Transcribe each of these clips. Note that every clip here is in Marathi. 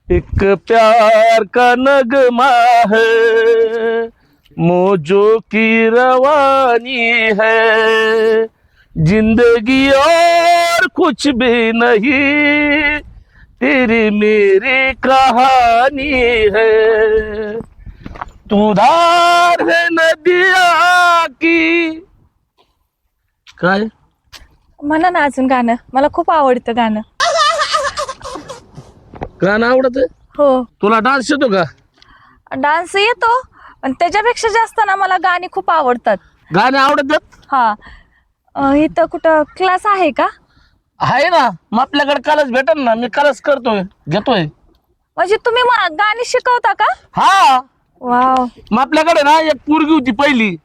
एक प्यार का नगमा है, मौजों की रवानी है, जिंदगी और कुछ भी नहीं, तेरी मेरी कहानी है। तू धार है नदिया की। काय म्हणा ना अजून गाणं, मला खूप आवडतं गाणं. गाणं आवडत? हो, तुला डान्स येतो का? डान्स येतो पण त्याच्यापेक्षा जास्त ना मला गाणी खूप आवडतात. गाणे आवडतात? हा. इथं कुठं क्लास आहे का? आहे ना, मग आपल्याकडे कलस भेटल ना, मी कलस करतोय, घेतोय. म्हणजे तुम्ही मला गाणी शिकवता का? हा, वाव. मग आपल्याकडे ना एक पोरगी होती पहिली,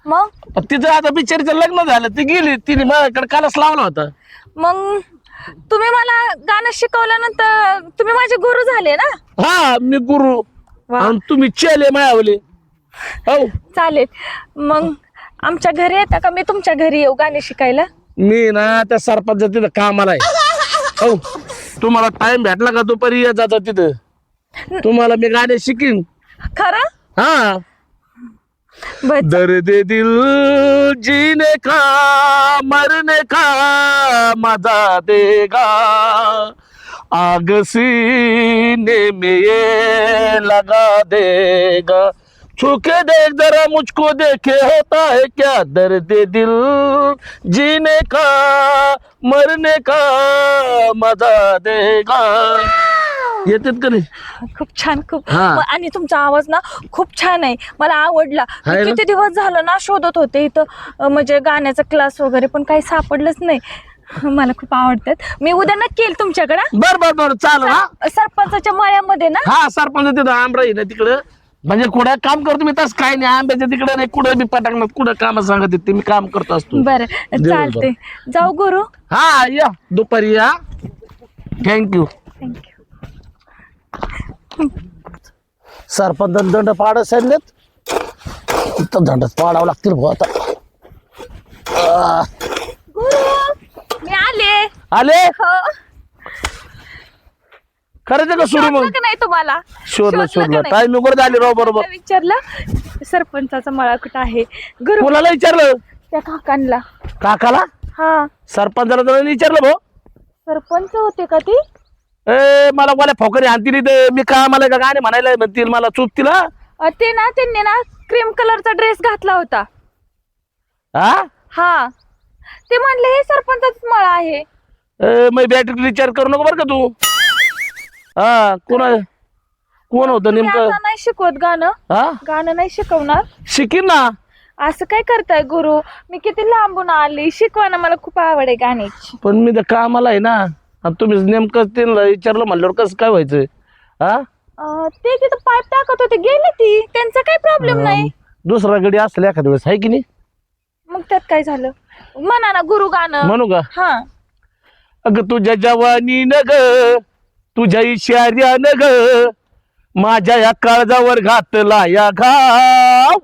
मग तिचं आता बिचारीचं लग्न झालं, ती गेली, तिने माझ्याकडे कलस लावला होता. मग तुम्ही मला गाणं शिकवल्यानंतर तुम्ही माझे गुरु झाले ना? हा, मी गुरु वा. आणि तुम्ही चेले मायावले. हो, चालेल. मग आमच्या घरी येता का? मी तुमच्या घरी येऊ गाणी शिकायला? मी ना त्या सरपंच तिथं कामाला आहे. हो, तुम्हाला टाइम भेटला का दुपारी येत जाता तिथं, तुम्हाला मी गाणे शिकीन. खरं? हाँ, बर. दर्द दिल जीने का मरने का मजा देगा, आग सीने में ये लगा देगा, छूके देख जरा मुझको देखे होता है क्या, दर्द दिल जीने का मरने का मजा देगा. येतात का नाही? खूप छान, खूप. हा. आणि तुमचा आवाज ना खूप छान आहे, मला आवडला. मी आहे ना? किती दिवस झालं ना शोधत होते इथं म्हणजे गाण्याचा क्लास वगैरे, पण काही सापडलंच नाही. मला खूप आवडतात. मी उद्या नक्की येईल तुमच्याकडं. बर बर बर, चालेल. हा सरपंचाच्या मळ्यामध्ये ना? हा, सरपंच तिथं आमराई ना तिकडं, म्हणजे कुठं काम करतो मी, तसं काय नाही, आंब्याच्या तिकडे नाही, कुठं मी पटाकणार, कुठं काम सांगत ते मी काम करतो असतो. बरं, चालते. जाऊ गुरु. हा, या दुपारी या. थँक्यू. थँक्यू. सरपंच दंड पाड सांगलेत, तिथं दंडच पाडावं लागतील भाऊ आता. गुरु, मी आले. आले हो. खरंच का सुरू? शोधलं मग का नाही तुम्हाला? शोधलं का शोधलं, नाही? टाइम वर झाले राव. बरोबर. विचारलं सरपंचाचा मळा कुठं आहे गुरु? कोणाला विचारलं? त्या काकांना. काकाला? हा. सरपंचाला तर विचारलं भाऊ. सरपंच होते का ती? ए, मला बोला फोकरी आणतील मी का, मला का गाणे म्हणायला म्हणतील, मला चुकतील. ते ना त्यांनी ना क्रीम कलरचा ड्रेस घातला होता. हा, हा, ते म्हणले हे सरपंचाचा मळा आहे. मग बॅटरी विचार करू नको बरं का तू. हा, कोण होतं तुम्ही नेमकं? आता नाही शिकवत गाणं? हा, गाणं नाही शिकवणार? शिकीन ना. असं काय करताय गुरु? मी किती लांबून आली, शिकवा ना, मला खूप आवड आहे गाण्याची. पण मी तर कामाला आहे ना, आणि तुम्ही नेमकं त्यांना विचारलं म्हणल्यावर कसं काय व्हायचं? हा, ते तिथं पाईप टाकत होते, गेले ती, त्यांचा काही प्रॉब्लेम नाही. दुसरा गडी असला एखाद्या वेळेस, आहे की नाही? मग त्यात काय झालं? म्हणा ना गुरु गाणं. म्हणू का? हा. अगं तुझ्या जवानी न ग, तुझ्या इशाऱ्या न ग, माझ्या या काळजावर घातला या घाव,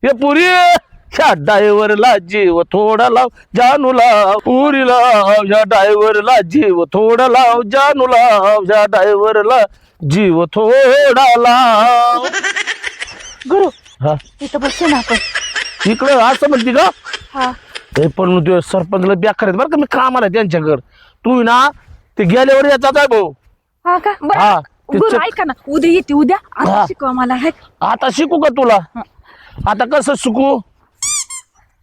हे पुरी ह्या डायव्हरला जीव थोडा लाव, जानू लाव पुरी लाव, ह्या डायव्हरला जीव थोडा लाव, जानू लाव, ह्या डायव्हरला जीव थोडा लाव. गुरु, हा, इथं बसू ना आपण. इकडं असं म्हणते का? हा. ते पण ते सरपंचला बेकार आहेत बरं का, मी कामाला आहे त्यांच्याकडे. तू ना ते गेल्यावर याचा आहे भाऊ. हा का? हा, बरं ते गुरु चक- ऐका ना, उद्या येते, उद्या हा. आता शिकवा मला. हे आता शिकू का तुला? आता कसं शिकू?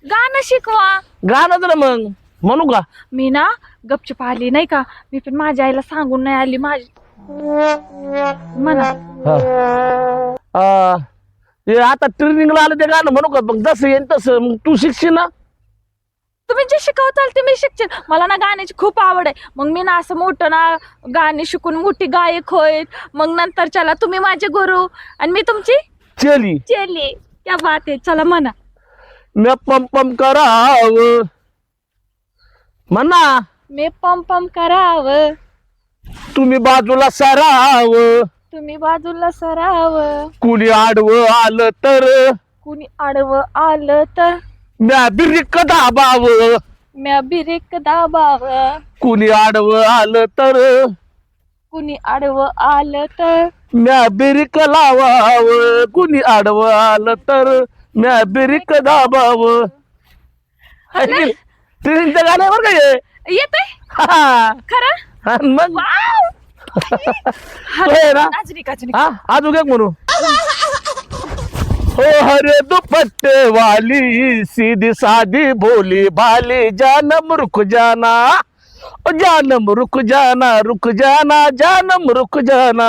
गाणं शिकवा. गाणं तर मग म्हणू का? मी ना गपचूप आली नाही का, मी पण माझ्या आईला सांगून नाही आली. माझी म्हणा. ते आता ट्रेनिंगला आलं ते गाणं म्हणू का? मग जसं येईन तसं मग तू शिकशील ना. तुम्ही जे शिकवताल ते मी शिकते. मला ना गाण्याची खूप आवड आहे. मग मी ना असं मोठं ना गाणी शिकून मोठी गायक होईल. मग नंतर चला तुम्ही माझे गुरु आणि मी तुमची चली चेली. क्या बात आहे. चला म्हणा. मी पम पम कराव म्हणा, मी पम पम करावं, तुम्ही बाजूला सराव, तुम्ही बाजूला सराव, कुणी आडवं आलं तर कुणी आडवं आलं तर म्या बिरिक दाबाव, म्या बिरेक दाबाव, कुणी आडवं आलं तर कुणी आडवं आलं तर म्या बिरिक लावाव, कुणी आडवं आलं तर म्या बिरिक दाबाव. तिच्या गाण्यावर काय आहे? येतंय हा. खरं आणि मग वाव! तो आहे ना नाचणी काचणी. हा अजून एक म्हणू. हो हरे दुपट्टे वाली सीधी सादी भोली भाली जानम रुक जाना, ओ जानम रुक जाना, रुक जाना, जानम रुक जाना.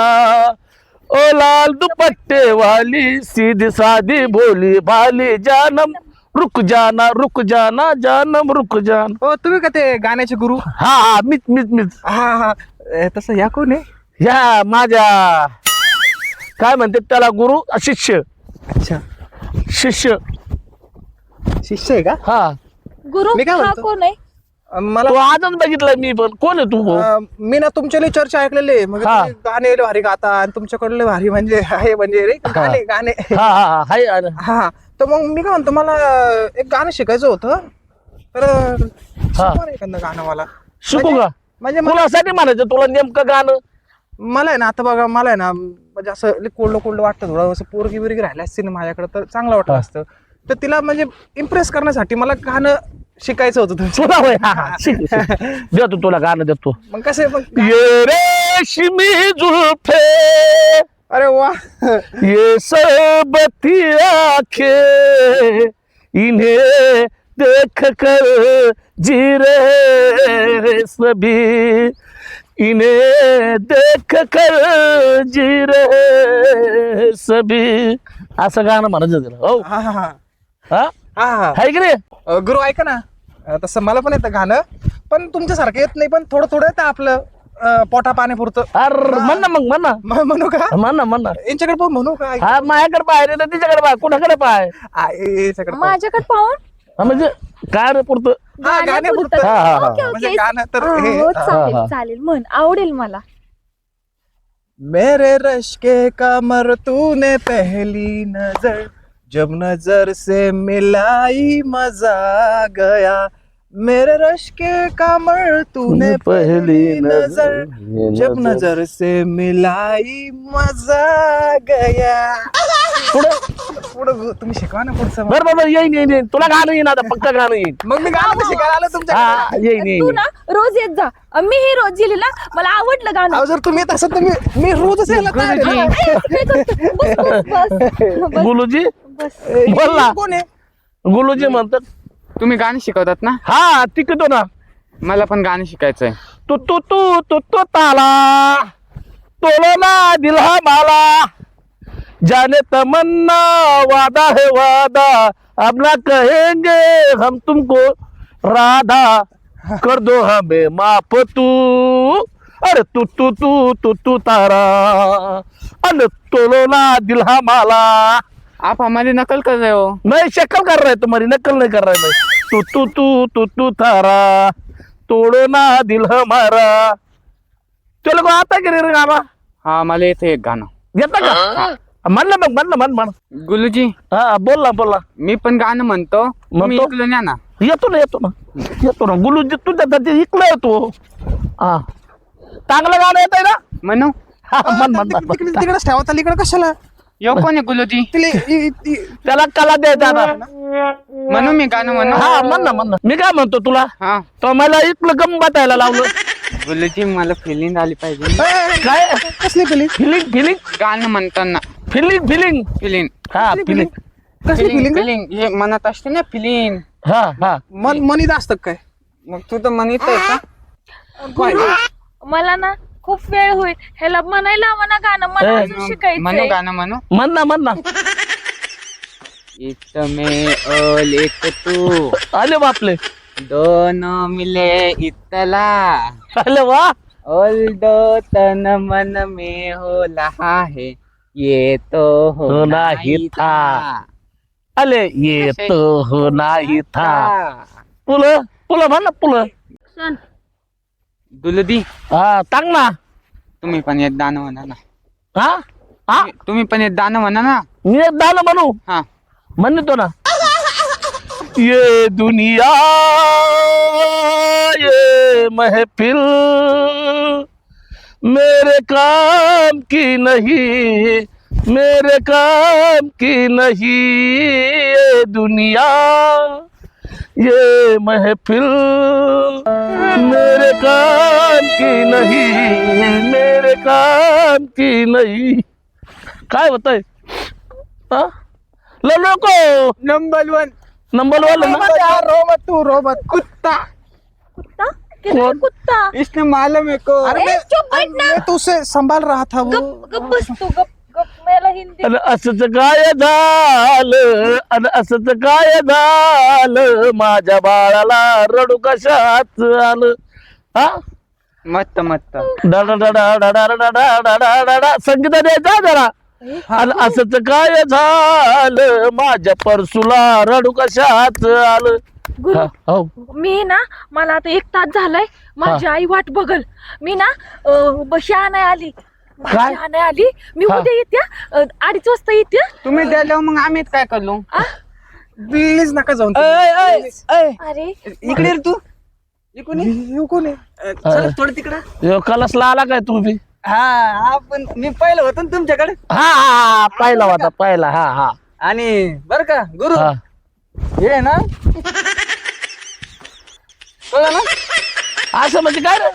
ओ लाल दुपट्टे वाली सीधी सादी भोली भाली जानम रुक जाना, रुक जाना, जानम रुक जाना. हो तुम्ही का ते गाण्याचे गुरु? हा हा मीच मीच मीच. हा हा तसं या कोण आहे? ह्या माझ्या काय म्हणते त्याला गुरु शिष्य. अच्छा शिष्य शिष्य आहे का? हा गुरु मी काय हा म्हणतो? कोण आहे? मला तो आजच बघितलाय मी पण. कोण आहे तू? मी ना तुमच्या लय चर्चा ऐकलेले मग हा. तुम्ही गाणे लय भारी गाता आणि तुमच्याकडले भारी म्हणजे आहे म्हणजे रे गाणे गाणे. हा हा हा हाय अरे. हा तर मग मी काय म्हणतो मला एक गाणं शिकायचं होतं तर शिकवा ना एखादं गाणं मला. शिकू का? म्हणजे मला कोणासाठी म्हणायचं तुला नेमकं गाणं? मला आहे ना आता बघा मला आहे ना म्हणजे असं लय कोल्ड कोल्ड वाटतं थोडं असं पोरगी बिरगी राहिल्या असते ना माझ्याकडे तर चांगलं वाटलं असतं. तर तिला म्हणजे इम्प्रेस करण्यासाठी मला गाणं शिकायचं होतं तुमचं. तुला होय? हा हा शिक शिक. देतो तुला गाणं देतो. मग कसं आहे मग? ये रेशमी जुल्फे, अरे वा ये सरबती आंखें, इन्हें देख कर जी रहे सभी, इन्हें देख कर जी रहे सभी. असं गाणं म्हणायचं तिला. हो हा हा हा हा हा हा हाय की रे? गुरु ऐका ना तसं मला पण येतं गाणं पण तुमच्यासारखं येत नाही पण थोडं थोडं येतं आपलं पोटा पाण्यापुरतं. अरे म्हण ना मग म्हण ना. म्हणू का? म्हण ना म्हण ना. यांच्याकडे पण म्हणू का? हा माझ्याकडे पाय रे तिच्याकडे पाय कुणाकडे पाय? याच्याकडे पाहू. माझ्याकडे पाहून हा, म्हणजे काय रे पुरतं? हा, गाण्यापुरतं. हा, हा, हा. ओके, म्हणजे ओके. गाणं तर हा, हे- हो, हा. चालेल चालेल म्हण आवडेल मला. मेरे रश्के कमर तूने पहली नजर जब नजर से मिलाई मजा आ गया. मेरे रश्के कमर तूने पहली नजर जब नजर से मिलाई मजा आ गया. पुढं तुम्ही शिकवा ना पुढचं. बरं बरं येईन येईन येईन. तुला गाणं येईन आता पक्का गाणं येईन. मग मी गाणं तर शिकायला आलो तुमच्या. हा येईन तू येईन. ना रोज येत जा. मी ही रोज गेली ना मला आवडलं गाणं. अहो, जर तुम्ही येत असाल तर मी रोजच यायला तयार आहे ना. बस बस बस बस गुलूजी बस. बोल ना. कोण आहे? गुलूजी म्हणतात. तुम्ही गाणं शिकवतात ना? हा तिकतो ना. मला पण गाणं शिकायचंय. तू तू तू तू तू ताला तोलो ना दिल हा माला, जाने तमन्ना वादा है वादा, अब ना कहेंगे हम तुमको राधा, कर दो हमें माफ तू. अरे तू तू तू तू तू तारा अरे तोलो ना दिल हा माला. आप हमारी नकल कर रहे हो. नहीं शक्ल कर रहा है तुम्हारी, नकल नहीं कर रहा है मैं. तू तू थारा तोड़ो ना दिल हमारा. चलो आता की रे गाना हा मला येते एक गाणं. येतं का? म्हण ना मग म्हण. गुलूजी हा बोल ना. मी पण गाणं म्हणतो. तुम्ही म्हणतो? इकडून या ना. येतो ना गुलू तुझ्या ते इकलं येतो. हा चांगलं गाणं येत आहे ना. म्हणू हा, म्हण. तिकडेच ठेवा त्याला इकडे कशाला? यो कोण आहे गुलूजी? त्याला कला द्यायचा आता. म्हणू मी गाणं म्हणू. हा म्हण ना. मी काय म्हणतो तुला हा तो मला इकलं गम बतायला लावलं. गुलूजी मला फिलिंग आली पाहिजे काय कसली फिलिंग? फिलिंग गाणं म्हणताना. फिलिंग फिलिंग हा फिलिंग. कसली फिलिंग? फिलिंग हे मनात असते ना फिलिंग. हा मनीत असतं काय? मग तू तर म्हणत आहे का? गुरु मला ना खूप वेळ होईल ह्याला म्हणायला म्हणा गाणं मला ए, अजून म्हणू शिकायचंय. गाणं म्हणू. म्हण ना. इत में ओल इत तू आले बापले. दोनों मिले इतला आले वा. ओल दो तन मन में हो रहा है ये तो हो नाही था. आले ये तो हो नाही था. पुलं म्हण ना पुलं. सन. दुलदी हा टांग ना. तुम्ही पण एक दान म्हणा ना. हा तुम्ही पण एक दान म्हणा ना. मी एक दान म्हणू. हा म्हणतो ना. ये दुनिया ये महफिल मेरे काम की नहीं, मेरे काम की नहीं ये दुनिया, ये महफिल मेरे काम की नहीं, मेरे काम की नहीं. काय होतंय हा? लोको नंबर 1 नंबर वाला ना रोबोट तू रोबोट कुत्ता कुत्ता किधर कुत्ता इसने मालूम है को. अरे ए, चुप बैठ ना. मैं तो उसे संभाल रहा था वो गप गप बस तू गप गप मला हिंदी अन असंच काय झालं, अन असंच काय झालं, माझ्या बाळाला रडू कशाच आलं. हा मस्त मस्त. डाडा डाडा डाडा डाडा डाडा डाडा संगीता द्यायचा जरा. आणि असंच काय झालं, माझ्या परसूला रडू कशाच आलं. गुरु हा, हो. मी ना मला आता 1 तास झालाय माझी आई वाट बघल. मी ना शहा नाही आली. काय? शहा नाही आली. मी हा. उद्या येते 2:30 वाजता येते. तुम्ही द्यालो मग आम्ही काय करलो. प्लीज नका जाऊन अरे इकडे ये रे तू इकडे कोण आहे चल थोडं तिकडे यो कलसला आला काय तू बी. हा आपण मी पहिलं होतो ना तुमच्याकडे हा हा पाहिला होता पाहिला. हा हा आणि बर का गुरु हा. हे ना कळलं ना असं म्हणजे काय रे?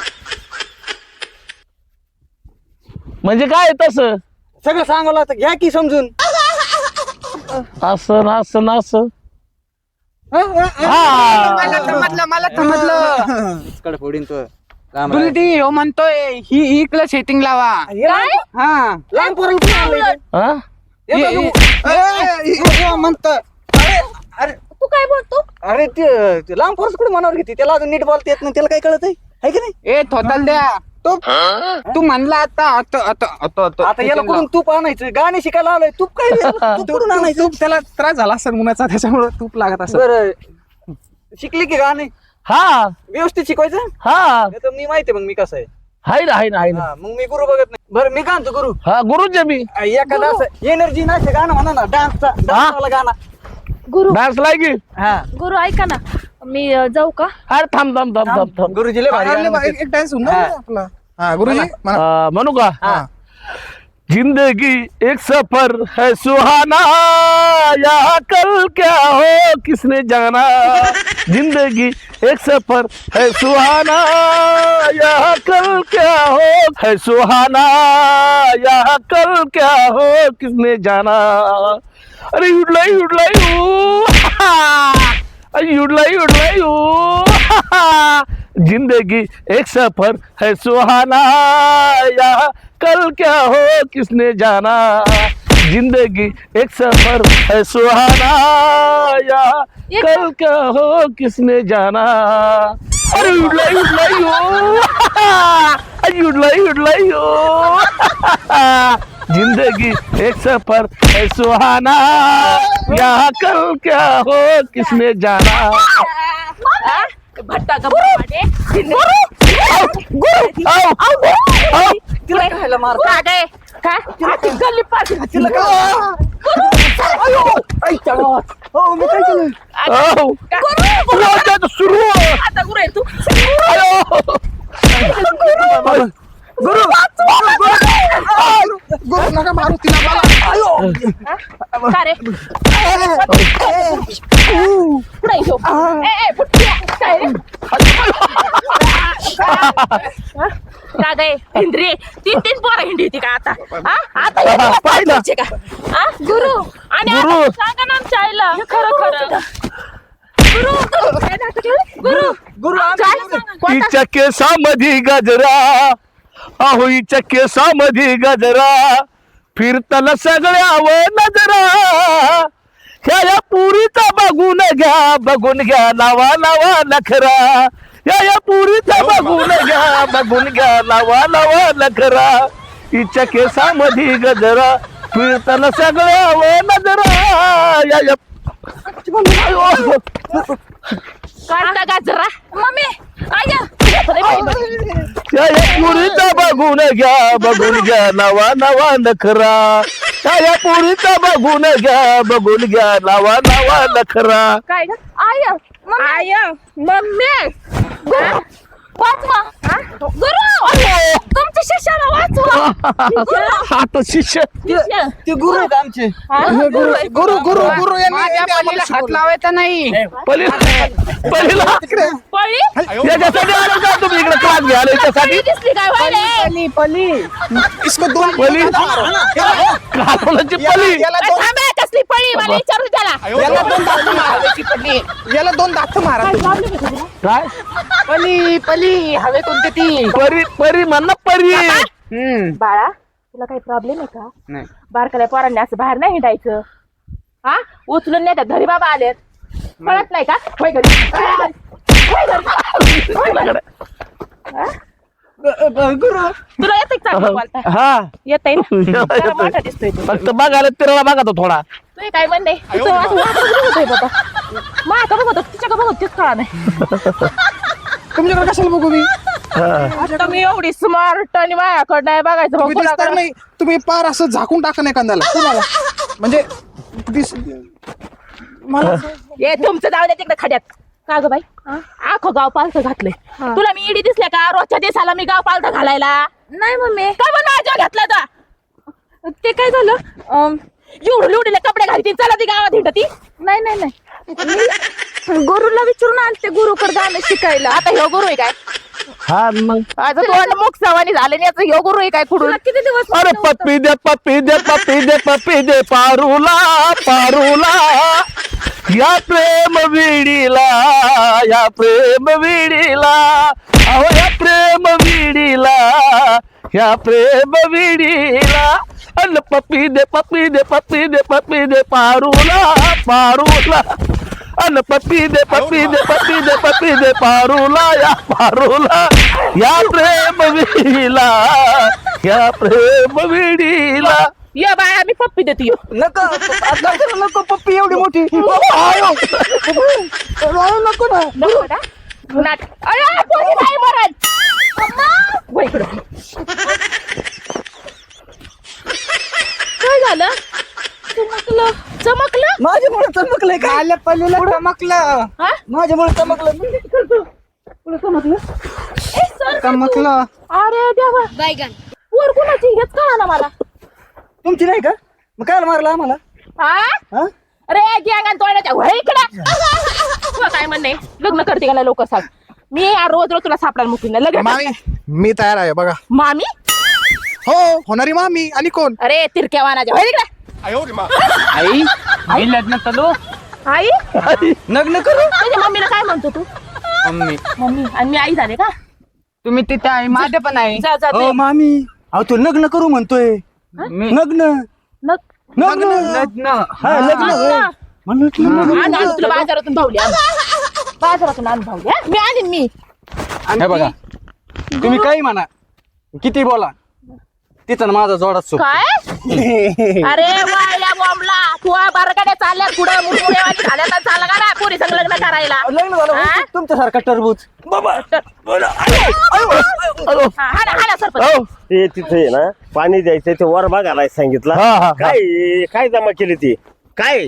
म्हणजे काय तसं सगळं सांगावं आता घ्या की समजून असं ना असं ना असं. मला समजलं मला समजलं. कडे फोडीन तो बुलटी हो म्हणतोय ही इकडे सेटिंग लावा. काय हा लहान पोराला कोण आणलंय इथे? हा म्हणत अरे तू काय बोलतो? अरे ते लहान पोरस कुठे मनावर घेते त्याला अजून नीट बोलता येत नाही त्याला काय कळत आहे की नाही ए थोताल द्या. तू म्हणला आता याला कुठून तूप आणायचं गाणे शिकायला आलोय तूप काय तूप कुठून आणायचं तूप त्याला त्रास झाला असेल उन्हाचा त्याच्यामुळे तूप लागत असेल. बरं शिकली की गाणे हा व्यवस्थित शिकवायचं हा नाही तर मी माहिती मग मी कसं आहे हाय ना हाय ना हाय ना. हा, मग मी गुरु बघत नाही बरं मी गाणतो गुरु हा गुरुजी मी एखादा असं एनर्जी नाही गाणं म्हणा ना डान्सचा डान्सवाला गाणं गुरु डान्स लायकी. हा गुरु ऐका ना मी जाऊ का? अरे थांब थांब थांब थांब थांब. गुरुजी लय भारी अरे गाणं बा, म्हणतात. एक डान्स होऊन जाऊ ना आपला. हा गुरुजी म्हणा. म्हणू का हा. जिंदगी एक सफर है सुहाना, यहाँ कल क्या हो किसने जाना. जिंदगी एक सफर है सुहाना, यहाँ कल क्या हो है सुहाना, यहाँ कल क्या हो किसने जाना. अरे युडलाई युडलाई युडलाई युडलाई जिंदगी एक सफर है सुहाना, यहाँ कल क्या हो किसने जाना. जिंदगी एक सफर है सुहाना, यहाँ कल क्या हो किसने जाना. अरे उडलाई उडलाई उडलाई उडलाई जिंदगी एक सफर है सुहाना, यहाँ कल क्या हो किसने जाना. भट्टा का गुरु तिला खायला मार काय काय गल्ली पास तिला काय हो मी काय केलं सुरू आता गुरु आहे तू. गुरु गुरु नका मारू तिला मला. का रे पुढे येऊ. ए पुढे काय रे का गे हिंद्री 3 पोरं हिंडी होती का आता आता पाहिलं का गुरु आणि गुरु. आता सांगा ना आमच्या आईला खरं खरं गुरु काय नाटक केलं? गुरु गुरु आमच्या आईला सांगा. कोणता? हिच्या केसामध्ये गजरा, अहो हिच्या केसामध्ये गजरा, फिरताना सगळ्यावर नजरा. ह्या पुरीचा बघून घ्या लावा लावा नखरा. या पुरीचा बघून घ्या लावा लावा नखरा. हिच्या केसामध्ये गजरा, फिरताना सगळ्यावर नजरा. या काढता गाजरा मम्मी आया पुरीचा बघून घ्या नवा नवा नखरा. या पुरीचा बघून घ्या नवा नवा नखरा. काय ग आया मम्मी वाचवा गुरु तुमच्या शिष्याला वाचवा आता शिष्य शिष्य. ते गुरु आहेत आमचे हा? गुरु गुरु गुरु गुरु यांनी माझ्या यांनी आम्हाला पलीला हात शिकवलं. लावायचा नाही. पहिला तिकडे पळी याच्यासाठी आलो का तुम्ही इकडे क्लास घ्यायला याच्यासाठी पळी दिसली काय व्हायले पली इसको दोन पली? कालवणाची पली याला दोन थांबे कसली पळी मला विचारू त्याला याला दोन दात हवेची पली. याला दोन दात मारा तुम्ही. काय पली पली हवे कोणती ती. परी परी म्हण ना परी बाळा तुला काही प्रॉब्लेम आहे का नाही. बारकाल्या पोरांनी असं बाहेर नाही हिंडायचं हा उचलून नेतात घरी बाबा आलेत कळत नाही का होय घरी होय घरी. होय घरी. गुरु तुला येत चांगलं बोलता हा येत ना जरा मोठा दिसतोय तू फक्त बघायला तिरळा बघा तो थोडा तू काय म्हणणे तू असं वाटत होतोय बाबा मा का बघतो तिच्या का बघत तेच कळा नाही तुमच्याकडे कशाला बघू मी आता मी एवढी स्मार्ट आणि माझ्याकडं नाही बघायचं तुम्ही मग दिसणार कुणाकडं. नाही तुम्ही पार असं झाकून टाका नाही कांद्याला कुणाला म्हणजे मला ये तुमचं जाऊ द्या तिकडे खड्यात का ग बाई आखो गाव पालथ घातलंय तुला मी इडी दिसल्या का रोजच्या दिवसाला मी गाव पालथ घालायला नाही मम्मी का पण माझ्या घातला तर ते काय झालं एवढं लुडीले कपडे घालतील चला ती गावात हिंडती नाही नाही नाही गुरुला विचारून आणते गुरुकडे गाणं शिकायला आता ह्यो गुरु आहे काय हा मग आता तोंड मुख सवानी झाले याचं ह्यो गुरु आहे काय कुठून किती दिवस अरे पप्पी दे पप्पी दे पप्पी दे पप्पी दे पारूला पारूला या प्रेम विडीला या प्रेम विडीला अहो या प्रेम विडीला या प्रेम विडीला अन पप्पी दे पप्पी दे पप्पी दे पप्पी दे पारूला पारूला अन पप्पी दे पप्पी दे पप्पी दे पप्पी दे पारूला या प्रेम विडीला या प्रेम विडीला ये बाय मी पप्पी देते यो. नको आता नको पप्पी एवढी मोठी आयो. नको ना नको ना? नाट अरे पोरी नाही मरण अम्मा वळ इकडं. काय झालं चमकलं चमकलं माझ्यामुळे चमकलंय का आलं पलीला चमकलं. हा माझ्यामुळे चमकलं पुढे चमकलं ए, सर, चमकलं. अरे देवा वर कुणाची हेच कळा ना मला तुमची नाही का मग काय मारला आम्हाला हा हा? अरे गँगान तोडायच्या वळ इकडं तुला काय म्हणणे लग्न करते का नाही लोक सांग मी रोज रोज तुला सापडायला मुकीन लग्न मामी मी तयार आहे बघा मामी हो होणारी मामी आणि कोण अरे तिरक्या वानाच्या वळ इकडं आई मी लग्न करू. आई लग्न करू तुझ्या मम्मीला काय म्हणतो तू मम्मी मम्मी आणि मी आई झाले का तुम्ही तिथे आहे माझे पण आहे. जा जा हो मामी अहो तू लग्न करू म्हणतोय मी लग्न नक लग्न लग्न. हा लग्न होय. म्हणलं आणि तुला बाजारातून भावली बाजारातून आणून भावली हा? मी आणीन मी हे बघा तुम्ही काही म्हणा किती बोला तिथं माझा जोडा चुक काय अरे वाया बॉम्बला तू बारगाड्या चालल्या पुढं मुरमुरेवाली झाल्या चालला का ना पोरी संग लग्न करायला लग्न झालं हा? तुमच्यासारखा टरबूज हा सरपंच हो ते तिथे आहे ना पाणी द्यायचं ते वर बघायला सांगितलं हा, हा, हा. काय काय जमा केली ती काय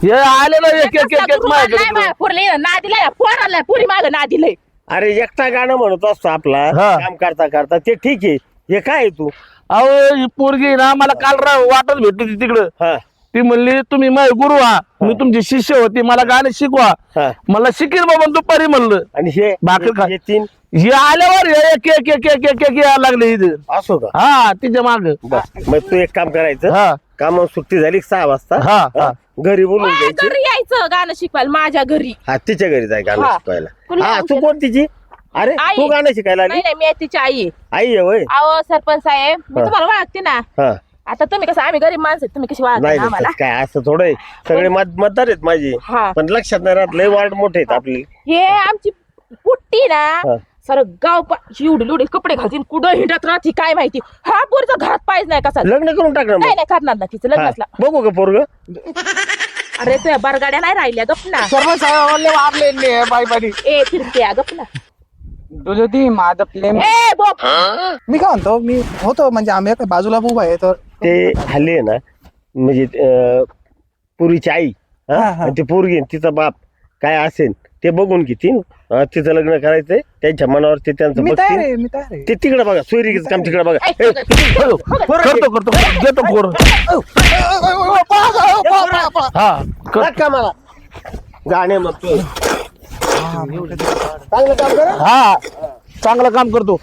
हे आलेलं एक एक एक एक माझ्याकडे पुरली नादीला पोराला पुरी माग नादीलय अरे एकटा गाणं म्हणत असतो आपला हा. काम करता करता ते ठीक आहे हे काय आहे तू अहो ही पोरगी ना मला काल वाटच भेटली होती तिकडं हा ती म्हणली तुम्ही माझे गुरु आहात मी तुमची शिष्य होती मला गाणे शिकवा हा. मला शिकेल बाबा दुपारी म्हणलं आणि हे भाकर खा. हे तीन हे आल्यावर हे एक एक एक एक एक एक यायला लागले इथे असो का हा तिच्या माग बस मग तू एक काम करायचं हा कामावर सुट्टी झाली 6 वाजता हा, हा. हा, घरी बोलून द्यायची घरी यायचं गाणं शिकवायला माझ्या घरी हा तिच्या घरी जाय गाणं हा. शिकवायला तुला हा सांगते. तू कोण तिची अरे आई. तू गाणं शिकायला नाही आली नाही मी तिची आई आहे आई आहे वय अहो सरपंच साहेब मी हा. तुम्हाला ओळखते ना हा आता तुम्ही कसं आम्ही गरीब माणसं आहेत, तुम्ही कशी नाही ओळखता नाही, आम्हाला तसं काय असं थोडं आहे. सगळे मतदार आहेत माझी हा पण लक्षात नाही राहत लय वार्ड मोठे आहेत आपले हे आमची पुट्टी हा. ना सर गाव एवढे लुडे कपडे घालतील कुठं हिंडत राहते काय माहिती हा पोरीचा घरात पाहिजे नाही कसा लग्न करून टाकणार नाही मग नाही करणार ना तिचं हा. लग्नातला बघू का पोरग अरे तुझ्या बरगाड्या नाही राहिल्या गप ना सर्व वारले बाई बाई ए फिरते गप ना तुझं ती माझं प्रेम. ए बोप मी काय म्हणतो मी होतो म्हणजे आम्ही एका बाजूला उभा आहे तर ते हल्ले आहे ना म्हणजे पुरीची आई हा? हा, हा. आणि ती पोरगी आणि तिचा बाप काय असेल ते बघून घेतील. तिचं लग्न करायचंय त्यांच्या मनावर ते त्यांचं मी तयार बघतील. आहे मी तयार आहे ते तिकडे बघा सोयरीचं काम तिकडे बघा. करतो देतो पोर. हा का मला गाणे म्हणतो चांगलं काम करा. हा चांगलं काम करतो.